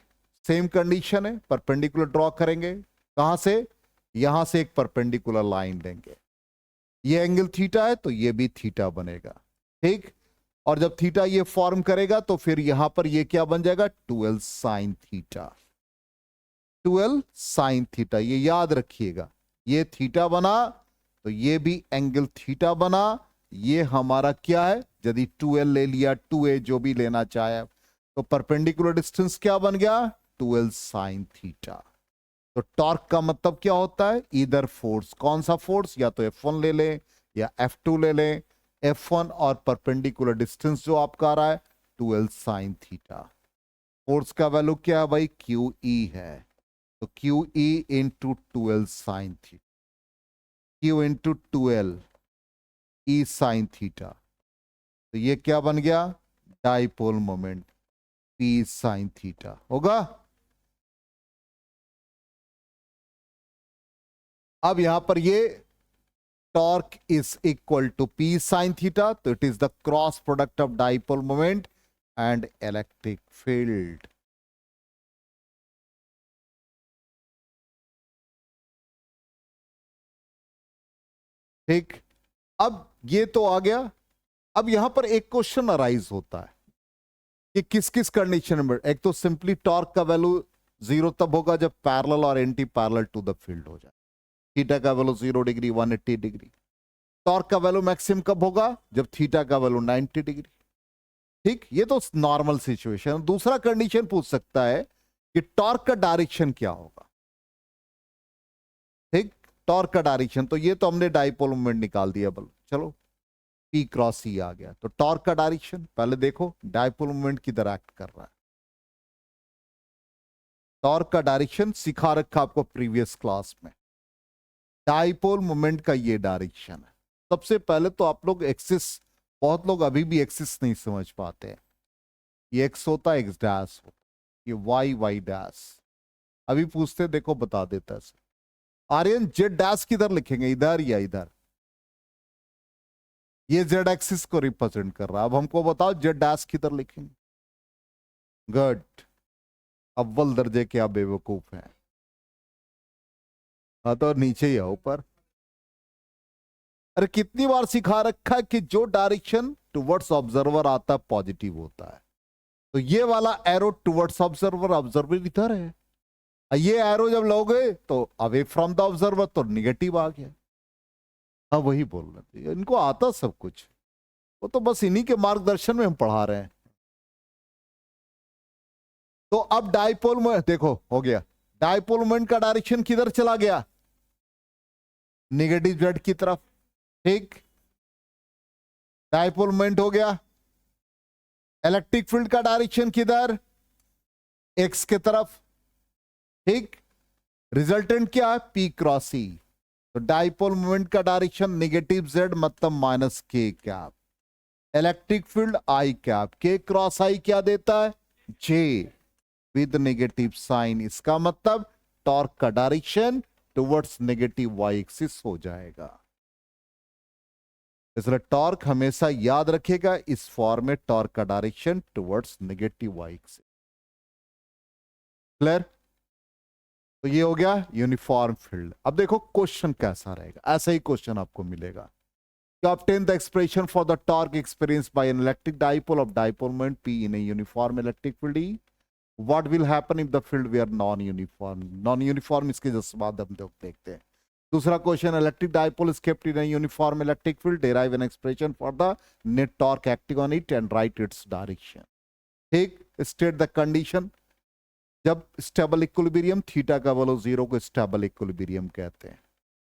सेम कंडीशन है, परपेंडिकुलर ड्रॉ करेंगे। कहां से, यहां से एक परपेंडिकुलर लाइन लेंगे, ये एंगल थीटा है तो ये भी थीटा बनेगा। ठीक, और जब थीटा ये फॉर्म करेगा तो फिर यहां पर ये क्या बन जाएगा, 2l sine theta. 2l sine theta, ये याद रखिएगा, ये थीटा बना तो ये भी एंगल थीटा बना। ये हमारा क्या है, यदि 2l ले लिया, 2a जो भी लेना चाहे, तो परपेंडिकुलर डिस्टेंस क्या बन गया, 2l साइन थीटा। तो टॉर्क का मतलब क्या होता है, इधर फोर्स, कौन सा फोर्स, या तो F1 ले लें या F2 ले लें। F1 और परपेंडिकुलर डिस्टेंस जो आपका आ रहा है 2l साइन थीटा। फोर्स का वैल्यू क्या है भाई, QE है, तो QE into 2l sine theta, Q into 2l E sine theta. तो ये क्या बन गया, dipole moment P sine theta होगा। अब यहां पर ये torque is equal to P sine theta, तो it is the cross product of dipole moment and electric field. ठीक, अब ये तो आ गया। अब यहां पर एक क्वेश्चन अराइज होता है कि किस किस कंडीशन में, एक तो सिंपली टॉर्क का वैल्यू 0 तब होगा जब पैरेलल और anti parallel to the field हो जाए, थीटा का वैल्यू 0 डिग्री 180 डिग्री। टॉर्क का वैल्यू मैक्सिमम कब होगा, जब थीटा का वैल्यू 90 डिग्री। ठीक, ये तो नॉर्मल सिचुएशन। दूसरा कंडीशन पूछ सकता है कि टॉर्क का डायरेक्शन क्या होगा। ठीक, टॉर्क का डायरेक्शन, तो ये तो हमने डाइपोल मोमेंट निकाल दिया, बल चलो P क्रॉस E आ गया। तो टॉर्क का डायरेक्शन पहले देखो, डाइपोल मोमेंट किधर एक्ट कर रहा है। टॉर्क का डायरेक्शन सिखा रखा आपको प्रीवियस क्लास में, डाइपोल मोमेंट का ये डायरेक्शन है। सबसे पहले तो आप लोग एक्सिस, बहुत लोग अभी भी एक्सिस नहीं समझ पाते हैं। ये एक्स होता है, एक्स डैश होता है, ये वाई, वाई डैश। अभी पूछते देखो बता देता है सर। आर्यन जेड डैश किधर लिखेंगे, इधर या इधर, ये जेड एक्सिस को रिप्रेजेंट कर रहा है। अब हमको बताओ जेड डैश किधर लिखेंगे। गुड, अव्वल दर्जे के आप बेवकूफ हैं। हाँ तो नीचे ही है, ऊपर। अरे कितनी बार सिखा रखा है कि जो डायरेक्शन टुवर्ड्स ऑब्जर्वर आता है पॉजिटिव होता है। तो ये वाला एरो टुवर्ड्स ऑब्जर्वर, ऑब्जर्वर इधर है, ये एरो जब लोगे तो अवे फ्रॉम द ऑब्जर्वर, तो निगेटिव आ गया। हाँ वही बोल रहे थे, इनको आता सब कुछ, वो तो बस इन्हीं के मार्गदर्शन में हम पढ़ा रहे हैं। तो अब डाइपोल में देखो हो गया, डाइपोल मोमेंट का डायरेक्शन किधर चला गया, निगेटिव जेड की तरफ। ठीक, डाइपोल मोमेंट हो गया। इलेक्ट्रिक फील्ड का डायरेक्शन किधर, एक्स के तरफ। ठीक, रिजल्टेंट क्या है, P क्रॉस E। तो डाइपोल मोमेंट का डायरेक्शन निगेटिव जेड मतलब माइनस के cap. Electric field I cap, के क्रॉस I क्या देता है, J विद नेगेटिव साइन। इसका मतलब टॉर्क का direction towards negative Y axis हो जाएगा। इसलिए टॉर्क हमेशा याद रखेगा इस फॉर्म में, टॉर्क का direction towards negative Y axis. Clear, तो ये हो गया यूनिफॉर्म फील्ड। अब देखो क्वेश्चन कैसा रहेगा, ऐसा ही क्वेश्चन आपको मिलेगा to obtain the expression for the torque experienced by an electric dipole of dipole moment P in a uniform electric field E. What will happen if the field were non-uniform? Non-uniform इसके just बाद हम लोग देखते हैं. दूसरा question, electric dipole is kept in a uniform electric field. Derive an expression for the net torque acting on it and write its direction. ठीक, state the condition. जब stable equilibrium, theta का value 0 को stable equilibrium कहते हैं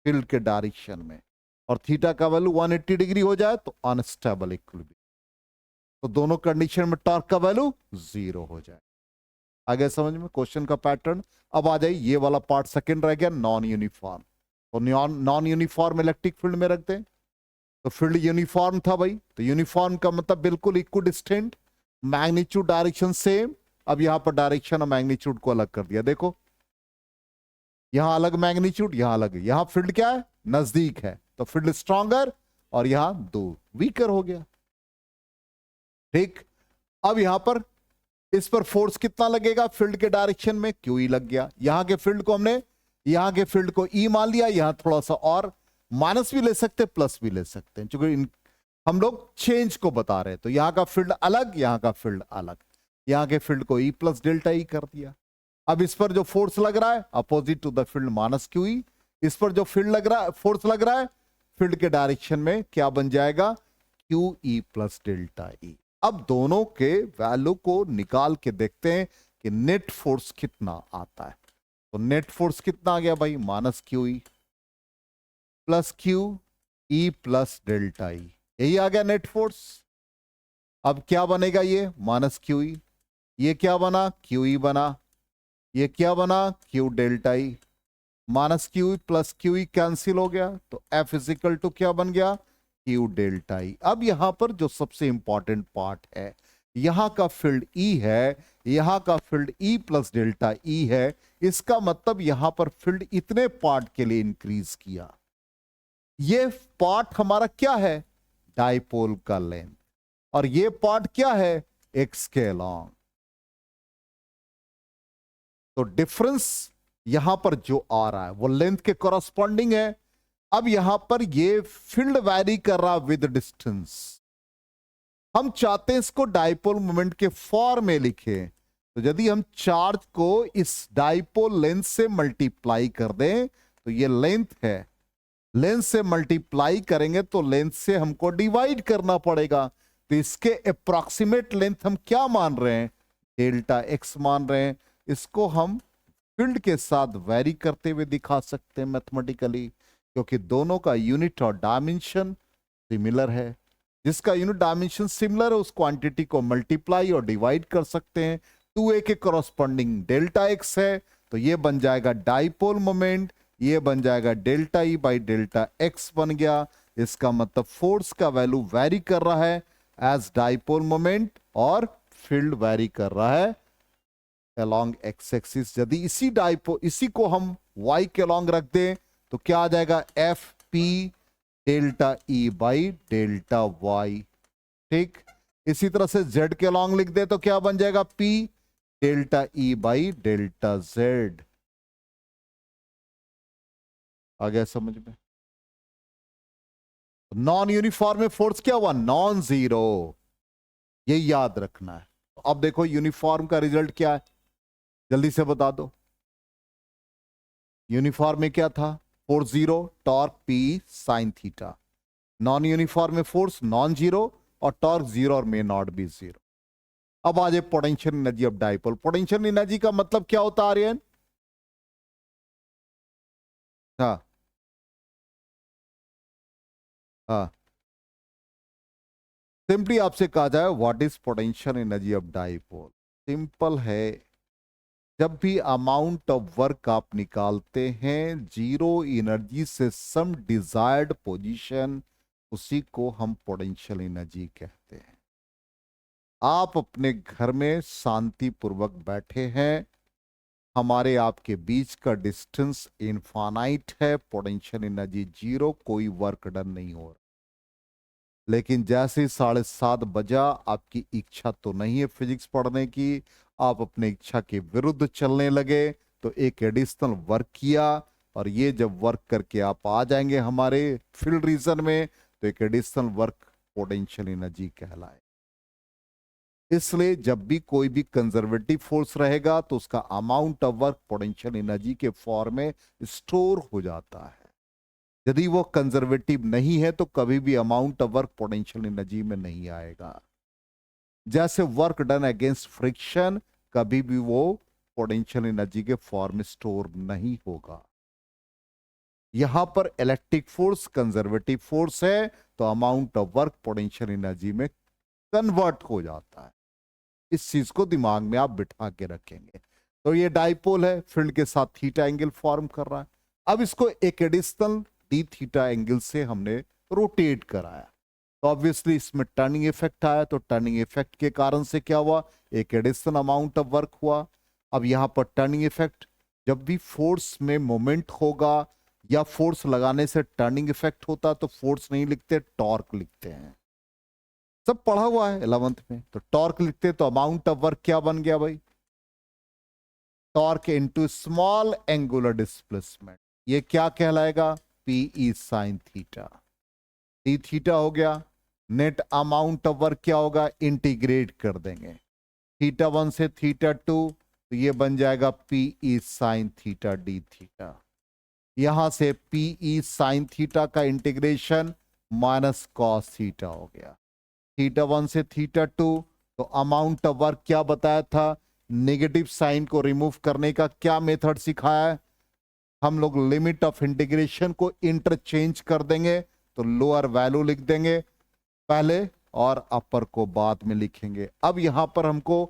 field के direction में, और theta का वैल्यू 180 डिग्री हो जाए तो अनस्टेबल इक्विलिब्रियम. तो दोनों कंडीशन में टॉर्क का वैल्यू 0 हो जाए. आगे समझ में क्वेश्चन का पैटर्न. अब आ जाए ये वाला पार्ट सेकंड रह गया, नॉन यूनिफॉर्म. तो नॉन यूनिफॉर्म इलेक्ट्रिक फील्ड में रखते हैं. तो फील्ड यूनिफॉर्म था भाई, तो यूनिफॉर्म का मतलब बिल्कुल इक्विडिस्टेंट, मैग्नीट्यूड डायरेक्शन सेम. अब यहां पर डायरेक्शन और मैग्नीट्यूड को अलग कर दिया. देखो यहां अलग मैग्नीट्यूड, यहां अलग. यहां फील्ड क्या है, नजदीक है, तो फील्ड स्ट्रॉन्गर, और यहां दूर वीकर हो गया. ठीक, अब यहां पर इस पर फोर्स कितना लगेगा, फील्ड के डायरेक्शन में क्यू ई लग गया. यहां के फील्ड को हमने, यहां के फील्ड को ई मान लिया. यहां थोड़ा सा और माइनस भी ले सकते, प्लस भी ले सकते हैं, क्योंकि हम लोग चेंज को बता रहे हैं. तो यहां का फील्ड अलग, यहां का फील्ड अलग. यहां के फील्ड को ई प्लस डेल्टा ई कर दिया. अब इस पर जो फोर्स लग रहा है opposite to the field minus Q E. इस पर जो फील्ड लग रहा है, फोर्स लग रहा है फील्ड के डायरेक्शन में, क्या बन जाएगा, Q E plus delta E. अब दोनों के वैल्यू को निकाल के देखते हैं कि नेट फोर्स कितना आता है. तो नेट फोर्स कितना आ गया भाई, minus Q E plus Q E plus delta E. यही आ गया नेट फोर्स. अब क्या बनेगा, ये माइनस क्यू ई, ये क्या बना, क्यू ई बना, ये क्या बना, Q delta E. Minus Q E plus Q E cancel हो गया, तो एफ इजिकल टू क्या बन गया, क्यू डेल्टा ई. अब यहां पर जो सबसे इंपॉर्टेंट पार्ट है, यहां का फील्ड ई है, यहां का field E plus delta E है. इसका मतलब यहां पर फील्ड इतने पार्ट के लिए इंक्रीज किया. ये पार्ट हमारा क्या है, डाइपोल का लेंथ, और ये पार्ट क्या है, एक्स के लॉन्ग. तो डिफरेंस यहां पर जो आ रहा है वो लेंथ के कॉरस्पॉन्डिंग है. अब यहां पर ये फील्ड वैरी कर रहा विद डिस्टेंस. हम चाहते हैं इसको डाइपोल मोमेंट के फॉर्म में लिखें. तो यदि हम चार्ज को इस डाइपोल लेंथ से मल्टीप्लाई कर दें, तो ये लेंथ है, लेंथ से मल्टीप्लाई करेंगे तो लेंथ से हमको डिवाइड करना पड़ेगा. तो इसके अप्रॉक्सीमेट लेंथ हम क्या मान रहे हैं, डेल्टा एक्स मान रहे हैं. इसको हम फील्ड के साथ वैरी करते हुए दिखा सकते हैं मैथमेटिकली, क्योंकि दोनों का यूनिट और डायमेंशन सिमिलर है. जिसका यूनिट डायमेंशन सिमिलर है उस क्वांटिटी को मल्टीप्लाई और डिवाइड कर सकते हैं. 2a के कॉरस्पॉन्डिंग डेल्टा एक्स है, तो ये बन जाएगा डाइपोल मोमेंट, ये बन जाएगा delta E by delta x बन गया. इसका मतलब फोर्स का वैल्यू वैरी कर रहा है एज डाइपोल मोमेंट, और फील्ड वैरी कर रहा है along x एक्सिस. यदि इसी को हम y के along रख दें तो क्या आ जाएगा, F P delta E by delta Y. ठीक, इसी तरह से z के along लिख दे तो क्या बन जाएगा, p delta E by delta Z. आ गया समझ में. नॉन यूनिफॉर्म में फोर्स क्या हुआ, नॉन जीरो. ये याद रखना है. अब देखो यूनिफॉर्म का रिजल्ट क्या है, जल्दी से बता दो. यूनिफॉर्म में क्या था, force zero, torque P sine theta. Non uniform में फोर्स नॉन जीरो और टॉर्क जीरो और मे नॉट बी जीरो. अब आ जाए potential energy of dipole. Potential energy का मतलब क्या होता है आर्यन, हाँ हाँ, सिंपली आपसे कहा जाए what is potential energy of dipole. Simple है, जब भी अमाउंट ऑफ वर्क आप निकालते हैं जीरो एनर्जी से सम डिजायर्ड पोजीशन, उसी को हम पोटेंशियल एनर्जी कहते हैं. आप अपने घर में शांति पूर्वक बैठे हैं, हमारे आपके बीच का डिस्टेंस इनफाइनाइट है, पोटेंशियल एनर्जी जीरो, कोई वर्क डन नहीं हो रहा. लेकिन जैसे 7:30 बजा, आपकी इच्छा तो नहीं है फिजिक्स पढ़ने की, आप अपने इच्छा के विरुद्ध चलने लगे, तो एक एडिशनल वर्क किया, और ये जब वर्क करके आप आ जाएंगे हमारे फील्ड रीजन में, तो एक एडिशनल वर्क पोटेंशियल एनर्जी कहलाए। इसलिए जब भी कोई भी कंजर्वेटिव फोर्स रहेगा तो उसका amount of work potential energy के फॉर्म में स्टोर हो जाता है। यदि वो कंजर्वेटिव नहीं है तो कभी भी amount of work potential energy में नहीं आएगा। जैसे वर्क डन अगेंस्ट फ्रिक्शन, कभी भी वो पोटेंशियल एनर्जी के फॉर्म में स्टोर नहीं होगा। यहां पर इलेक्ट्रिक फोर्स कंजर्वेटिव फोर्स है तो amount of work potential energy में कन्वर्ट हो जाता है। इस चीज को दिमाग में आप बिठा के रखेंगे। तो ये डाइपोल है, फील्ड के साथ थीटा एंगल फॉर्म कर रहा है। अब इसको एक एडिशनल डी थीटा एंगल से हमने रोटेट कराया तो ऑब्वियसली इसमें टर्निंग इफेक्ट आया। तो टर्निंग इफेक्ट के कारण से क्या हुआ, एक एडिशनल अमाउंट ऑफ वर्क हुआ। अब यहां पर टर्निंग इफेक्ट, जब भी फोर्स में मोमेंट होगा या फोर्स लगाने से टर्निंग इफेक्ट होता तो फोर्स नहीं लिखते, टॉर्क लिखते हैं। सब पढ़ा हुआ है 11th में। तो टॉर्क लिखते तो अमाउंट ऑफ वर्क क्या बन गया भाई, torque into small angular displacement. ये क्या कहलाएगा, PE sine theta. D theta हो गया, नेट अमाउंट ऑफ वर्क क्या होगा, इंटीग्रेट कर देंगे थीटा 1 से थीटा 2, तो ये बन जाएगा PE sine theta D theta. यहां से पीई साइन थीटा का इंटीग्रेशन माइनस कॉस थीटा हो गया। थीटा 1 से थीटा 2, तो अमाउंट ऑफ वर्क क्या बताया था, नेगेटिव साइन को रिमूव करने का क्या मेथड सिखाया है, हम लोग लिमिट ऑफ इंटीग्रेशन को इंटरचेंज कर देंगे। तो लोअर वैल्यू लिख देंगे पहले और अपर को बाद में लिखेंगे। अब यहां पर हमको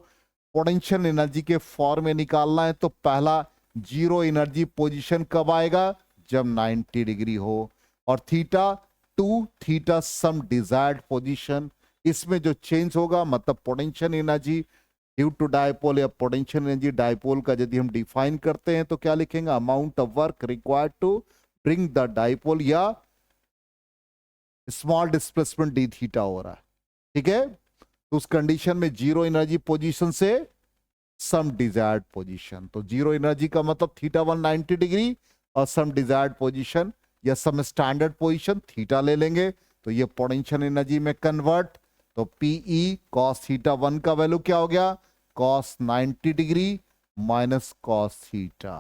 पोटेंशियल एनर्जी के फॉर्म में निकालना है। तो पहला जीरो एनर्जी पोजीशन कब आएगा, जब 90 डिग्री हो, और theta 2 theta some desired position. इसमें जो चेंज होगा मतलब potential energy due to dipole या पोटेंशियल एनर्जी डायपोल का यदि हम डिफाइन करते हैं तो क्या लिखेंगे, amount of work required to bring the dipole या स्मॉल डिस्प्लेसमेंट डी थीटा हो रहा है। ठीक है, तो उस कंडीशन में जीरो एनर्जी पोजीशन से सम डिजायर्ड पोजीशन। तो जीरो एनर्जी का मतलब थीटा 1 90 डिग्री और सम डिजायर्ड पोजीशन या सम स्टैंडर्ड पोजीशन थीटा ले लेंगे तो ये पोटेंशियल एनर्जी में कन्वर्ट। तो पीई कॉस थीटा 1 का वैल्यू क्या हो गया, cos 90 degree minus cos theta.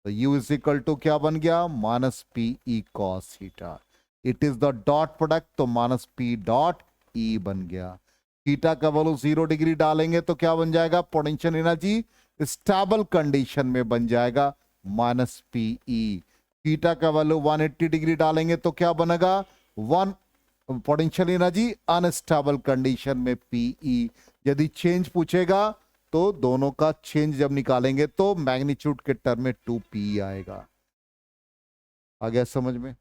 तो यू इज इक्वल टू क्या बन गया, minus PE cos theta. It is the dot product, तो माइनस पी डॉट ई बन गया। थीटा का वैल्यू 0 डिग्री डालेंगे तो क्या बन जाएगा, पोटेंशियल एनर्जी स्टेबल कंडीशन में बन जाएगा माइनस पीई। थीटा का वैल्यू 180 डिग्री डालेंगे तो क्या बनेगा, 1 पोटेंशियल एनर्जी अनस्टेबल कंडीशन में पीई। यदि चेंज पूछेगा तो दोनों का चेंज जब निकालेंगे तो मैग्नीट्यूड के टर्म में 2p आएगा। आ गया समझ में।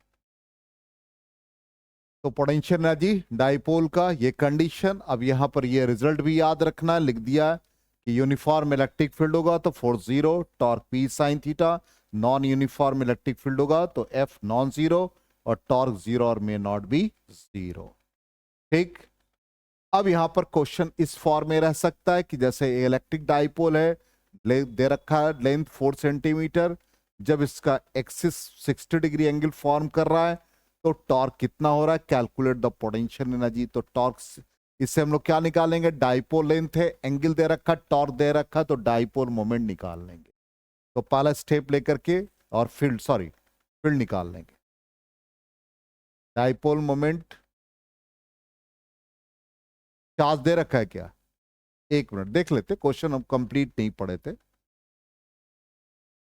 तो पोटेंशियल एनर्जी डाइपोल का ये कंडीशन। अब यहां पर ये रिजल्ट भी याद रखना है, लिख दिया कि यूनिफॉर्म इलेक्ट्रिक फील्ड होगा तो force 0, torque P sine theta. Non uniform electric field होगा तो एफ नॉन जीरो और टॉर्क 0 और मे नॉट बी 0। ठीक, अब यहां पर क्वेश्चन इस फॉर्म में रह सकता है कि जैसे इलेक्ट्रिक डाइपोल है, दे रखा है लेंथ 4 सेंटीमीटर, जब इसका एक्सिस 60 डिग्री एंगल फॉर्म कर रहा है तो टॉर्क कितना हो रहा है, कैलकुलेट द पोटेंशियल एनर्जी। तो टॉर्क, इससे हम लोग क्या निकालेंगे, डाइपोल लेंथ है, एंगल दे रखा, टॉर्क दे रखा, तो डाइपोल मोमेंट निकाल लेंगे। तो पहला स्टेप लेकर के और फील्ड निकाल लेंगे। डाइपोल मोमेंट चार्ज दे रखा है क्या, एक मिनट देख लेते, क्वेश्चन हम कंप्लीट नहीं पढ़े थे।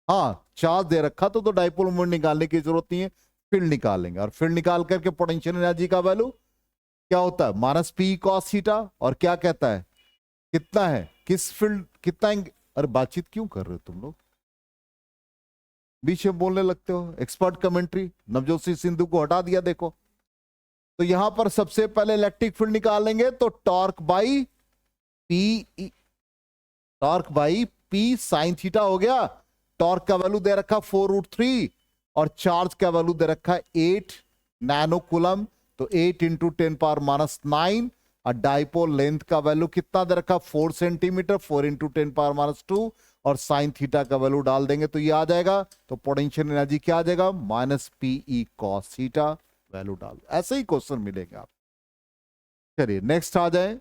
हाँ चार्ज दे रखा तो डाइपोल मोमेंट निकालने की जरूरत नहीं है, फील्ड निकाल लेंगे। और फील्ड निकाल करके पोटेंशियल एनर्जी का वैल्यू क्या होता है, माइनस पी कॉस थीटा। और क्या कहता है, कितना है, किस फील्ड कितना। अरे बातचीत क्यों कर रहे हो तुम लोग, बीच में बोलने लगते हो। एक्सपर्ट कमेंट्री, नवजोत सिंह सिद्धू को हटा दिया देखो। तो यहां पर सबसे पहले इलेक्ट्रिक फील्ड निकालेंगे तो torque by P sine theta हो गया। टॉर्क का वैल्यू दे रखा 4√3 और चार्ज का वैल्यू दे रखा 8 नैनो कूलम, तो 8 इंटू 10⁻⁹। और डाइपोल लेंथ का वैल्यू कितना दे रखा, 4 सेंटीमीटर, 4 इंटू 10⁻²। और साइन थीटा का वैल्यू डाल देंगे तो ये आ जाएगा। तो पोटेंशियल एनर्जी क्या आ जाएगा, minus PE cos theta value डाल दो, ऐसे ही क्वेश्चन मिलेगा आप। चलिए नेक्स्ट आ जाए,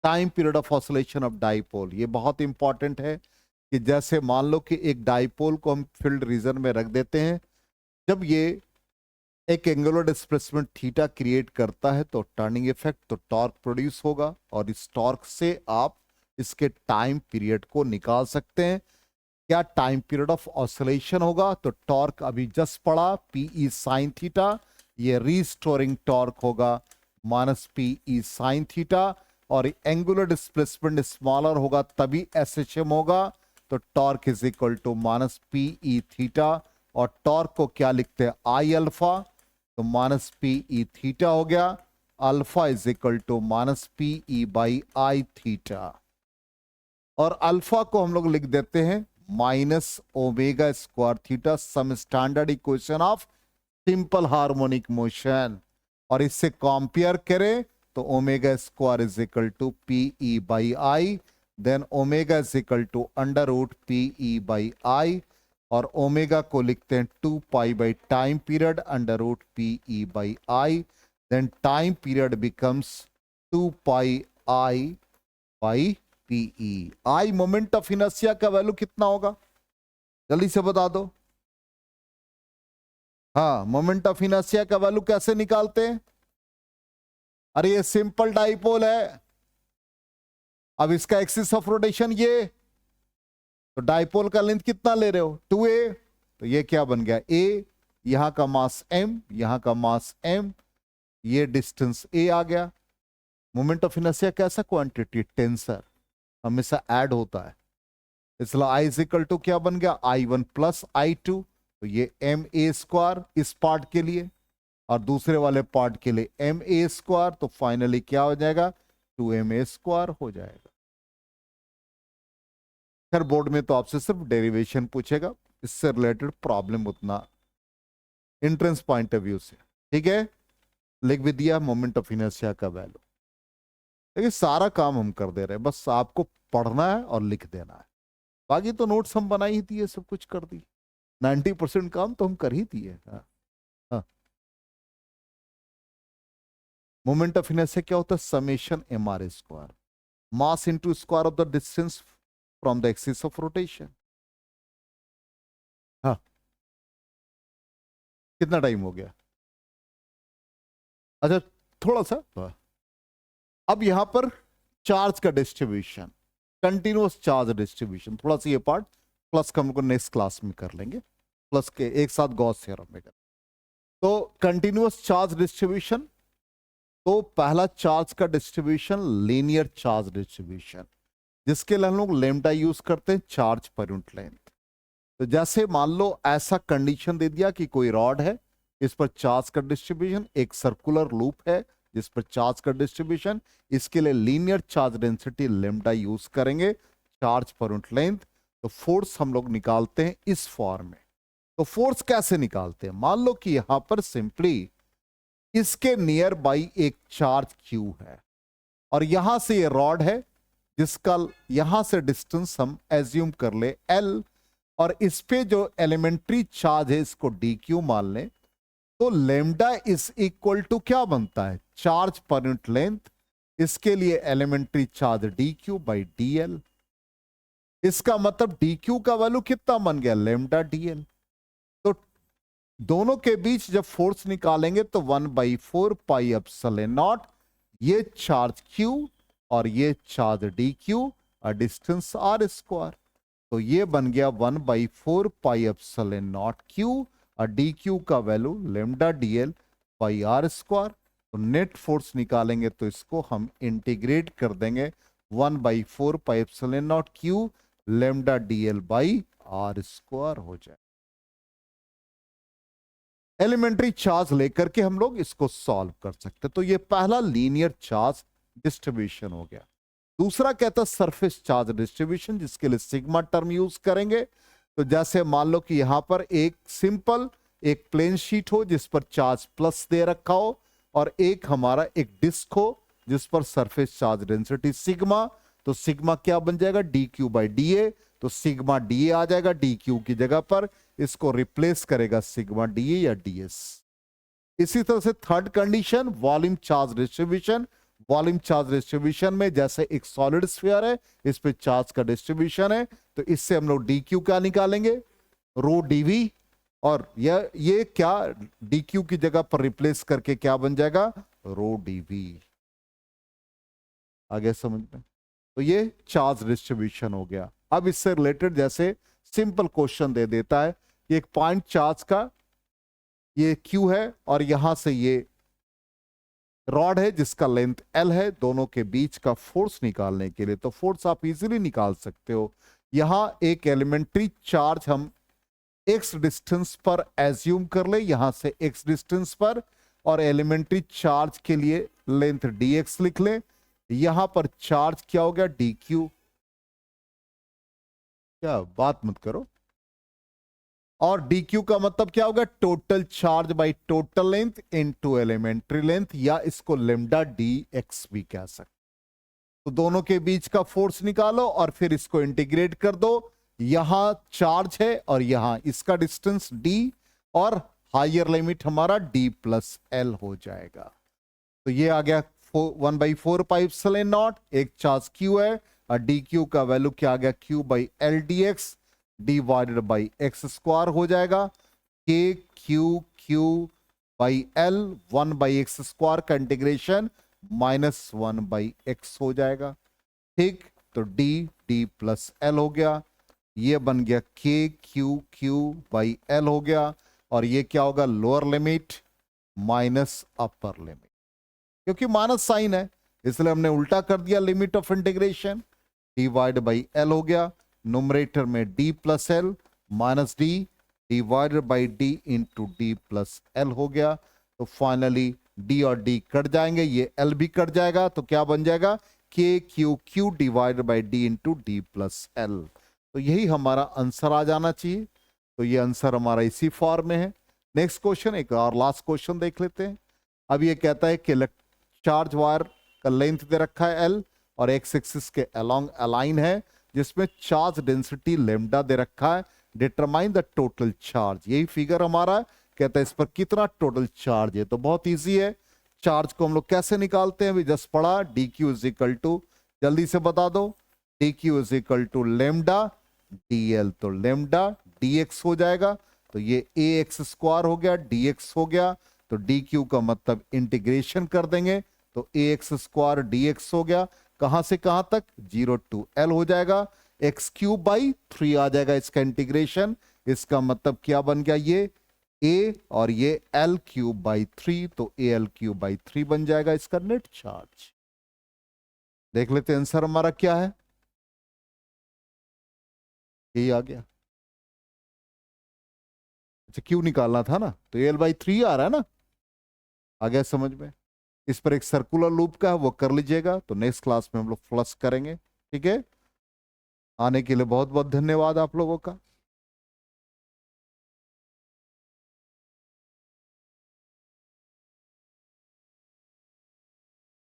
time period of oscillation of dipole. ये बहुत इंपॉर्टेंट है कि जैसे मान लो कि एक डाइपोल को हम फील्ड रीजन में रख देते हैं, जब ये एक एंगुलर डिस्प्लेसमेंट थीटा क्रिएट करता है तो टर्निंग इफेक्ट, तो टॉर्क प्रोड्यूस होगा, और इस टॉर्क से आप इसके टाइम पीरियड को निकाल सकते हैं। क्या टाइम पीरियड ऑफ ऑसिलेशन होगा, तो टॉर्क अभी जस्ट पड़ा पीई साइन थीटा, ये रीस्टोरिंग टॉर्क होगा माइनस पीई साइन थीटा, और एंगुलर डिस्प्लेसमेंट स्मॉलर होगा तभी एसएचएम होगा, तो torque is equal to minus PE theta, और टॉर्क को क्या लिखते हैं आई अल्फा, तो माइनस पीई थीटा हो गया, alpha is equal to minus PE by I theta, और अल्फा को हम लोग लिख देते हैं minus omega square theta, some standard equation of simple harmonic motion, और इससे कंपेयर करें तो omega square is equal to PE by I, then omega is equal to under root PE by I, और ओमेगा को लिखते हैं 2 pi by time period under root PE by I, then time period becomes 2 pi I by PE. I moment of inertia का value कितना होगा, जल्दी से बता दो। हाँ, मोमेंट ऑफ इनर्शिया का वैल्यू कैसे निकालते हैं, अरे ये सिंपल डाइपोल है, अब इसका एक्सिस ऑफ रोटेशन ये, तो डाइपोल का लेंथ कितना ले रहे हो 2a, तो ये क्या बन गया a, यहां का मास m, यहां का मास m, ये डिस्टेंस a आ गया। मोमेंट ऑफ इनर्शिया कैसा क्वांटिटी, टेंसर, हमेशा ऐड होता है, इसलिए i इज इक्वल टू क्या बन गया I1 प्लस I2, तो ये ma स्क्वायर इस पार्ट के लिए, और दूसरे वाले पार्ट के लिए ma स्क्वायर, तो फाइनली क्या हो जाएगा 2ma स्क्वायर हो जाएगा। खैर बोर्ड में तो आपसे सिर्फ डेरिवेशन पूछेगा, इससे रिलेटेड प्रॉब्लम उतना एंट्रेंस पॉइंट ऑफ व्यू से, ठीक है। लिख भी दिया मोमेंट ऑफ इनर्शिया का वैल्यू, देखिए सारा काम हम कर दे रहे हैं, बस आपको पढ़ना है और लिख देना है, बाकी तो नोट्स हम बना ही दिए, सब कुछ कर दी, 90% काम तो हम कर ही दिए। मोमेंट ऑफ इनर्शिया क्या होता है, summation M R square, mass into square of the distance from the axis of rotation. हाँ, कितना टाइम हो गया, अच्छा थोड़ा सा, अब यहां पर चार्ज का डिस्ट्रीब्यूशन, कंटिन्यूअस चार्ज डिस्ट्रीब्यूशन, थोड़ा सा ये पार्ट प्लस का हम लोग नेक्स्ट क्लास में कर लेंगे, प्लस के एक साथ गॉस थ्योरम में कर। तो कंटिन्यूअस चार्ज डिस्ट्रीब्यूशन, तो पहला चार्ज का डिस्ट्रीब्यूशन लीनियर चार्ज डिस्ट्रीब्यूशन, जिसके लिए हम लोग लैम्डा यूज करते हैं चार्ज पर यूनिट लेंथ। तो जैसे मान लो ऐसा कंडीशन दे दिया कि कोई रॉड है, इस पर चार्ज का डिस्ट्रीब्यूशन, एक सर्कुलर लूप है जिस पर चार्ज का डिस्ट्रीब्यूशन, इसके लिए linear charge density lambda use करेंगे चार्ज पर यूनिट लेंथ। तो फोर्स हम लोग निकालते हैं इस फॉर्म में। तो फोर्स कैसे निकालते हैं, मान लो कि यहां पर सिंपली इसके नियर बाई एक चार्ज Q है, और यहां से ये रॉड है जिसका यहां से डिस्टेंस हम एज्यूम कर ले L, और इस पे जो एलिमेंट्री चार्ज है इसको dq मान लें, तो लैम्डा इज इक्वल टू क्या बनता है, चार्ज पर यूनिट लेंथ, इसके लिए elementary charge dq by dl। इसका मतलब dq का वैल्यू कितना बन गया, लैम्डा dl। तो दोनों के बीच जब फोर्स निकालेंगे तो 1/4 पाई एप्सिलॉन नॉट, ये चार्ज q और ये चार्ज dq और डिस्टेंस r स्क्वायर, तो ये बन गया 1/4 पाई एप्सिलॉन नॉट q और dq का value lambda dl by r square. तो नेट फोर्स निकालेंगे तो इसको हम इंटीग्रेट कर देंगे 1/4 pi epsilon naught q lambda dl by r square हो जाए। एलिमेंट्री चार्ज लेकर के हम लोग इसको सॉल्व कर सकते, तो ये पहला लीनियर चार्ज डिस्ट्रीब्यूशन हो गया। दूसरा कहता है सरफेस चार्ज डिस्ट्रीब्यूशन, जिसके लिए सिग्मा टर्म यूज करेंगे। तो जैसे मान लो कि यहां पर एक सिंपल एक प्लेन शीट हो जिस पर चार्ज प्लस दे रखा हो, और एक हमारा एक डिस्क हो जिस पर सरफेस चार्ज डेंसिटी सिग्मा, तो सिग्मा क्या बन जाएगा dq बाई da, तो सिग्मा da आ जाएगा dq की जगह पर, इसको रिप्लेस करेगा सिग्मा da या ds। इसी तरह से third condition volume charge distribution. Volume charge distribution में जैसे एक सॉलिड स्फीयर है, इस पे चार्ज का डिस्ट्रीब्यूशन है, तो इससे हम लोग डी क्यू क्या निकालेंगे, रो डीवी। और ये क्या डी क्यू की जगह पर रिप्लेस करके क्या बन जाएगा, रो डीवी। आगे समझ में। तो ये चार्ज डिस्ट्रीब्यूशन हो गया। अब इससे रिलेटेड जैसे सिंपल क्वेश्चन दे देता है, एक पॉइंट चार्ज का ये Q है और यहां से ये रॉड है जिसका लेंथ L है, दोनों के बीच का फोर्स निकालने के लिए, तो फोर्स आप इजीली निकाल सकते हो। यहां एक एलिमेंट्री चार्ज हम x डिस्टेंस पर एज्यूम कर ले, यहां से x डिस्टेंस पर, और एलिमेंट्री चार्ज के लिए लेंथ dx लिख ले। यहां पर चार्ज क्या हो गया, dq। क्या बात मत करो। और dq का मतलब क्या होगा, total charge by total length into elementary length, या इसको लेमडा dx भी कह सकते। तो दोनों के बीच का फोर्स निकालो और फिर इसको इंटीग्रेट कर दो। यहां चार्ज है और यहां इसका डिस्टेंस d, और हायर लिमिट हमारा d प्लस एल हो जाएगा। तो ये आ गया 1/4 πε0। एक चार्ज q है और dq का वैल्यू क्या आ गया, q by L D x divided by x square हो जाएगा। k q by L 1/x square का इंटीग्रेशन -1/x हो जाएगा। ठीक, तो d प्लस एल हो गया। ये बन गया k q बाई एल हो गया, और ये क्या होगा, lower limit minus upper limit, क्योंकि माइनस साइन है इसलिए हमने उल्टा कर दिया, limit of integration divide by L हो गया। नुमरेटर में d plus L minus D divided by D into D plus L हो गया। तो फाइनली d और d कट जाएंगे, ये l भी कट जाएगा, तो क्या बन जाएगा, k q divided by D into D plus L. तो यही हमारा आंसर आ जाना चाहिए। तो ये आंसर हमारा इसी फॉर्म में है। नेक्स्ट क्वेश्चन, एक और लास्ट क्वेश्चन देख लेते हैं। अब ये कहता है कि चार्ज वायर का लेंथ दे रखा है L और एक्स एक्सिस के अलोंग अलाइन है, जिसमें चार्ज डेंसिटी लेमडा दे रखा है। डिटरमाइन द टोटल चार्ज, यही फिगर हमारा है। कहता है इस पर कितना टोटल चार्ज है। तो बहुत इजी है, चार्ज को हम लोग कैसे निकालते हैं, अभी जस्ट पढ़ा, D Q is equal to, जल्दी से बता दो, D Q is equal to lambda D L. तो लेमडा डी एक्स हो जाएगा, तो ये ए एक्स स्क्वायर हो गया, डी एक्स हो गया। तो डी क्यू का मतलब इंटीग्रेशन कर देंगे, तो ए एक्स स्क्वायर डी एक्स हो गया। कहां से कहां तक, 0 टू एल हो जाएगा। एक्स क्यूब बाई 3 आ जाएगा इसका इंटीग्रेशन। इसका मतलब क्या बन गया, ये ए और ये एल क्यूब बाई 3, तो ए एल क्यूब बाई 3 बन जाएगा इसका नेट चार्ज। देख लेते हैं आंसर हमारा क्या है, यही आ गया। अच्छा, क्यू निकालना था ना, तो एल बाई 3 आ रहा है ना, आ गया समझ में। इस पर एक सर्कुलर लूप का है, वो कर लीजिएगा, तो नेक्स्ट क्लास में हम लोग फ्लश करेंगे। ठीक है, आने के लिए बहुत बहुत धन्यवाद आप लोगों का।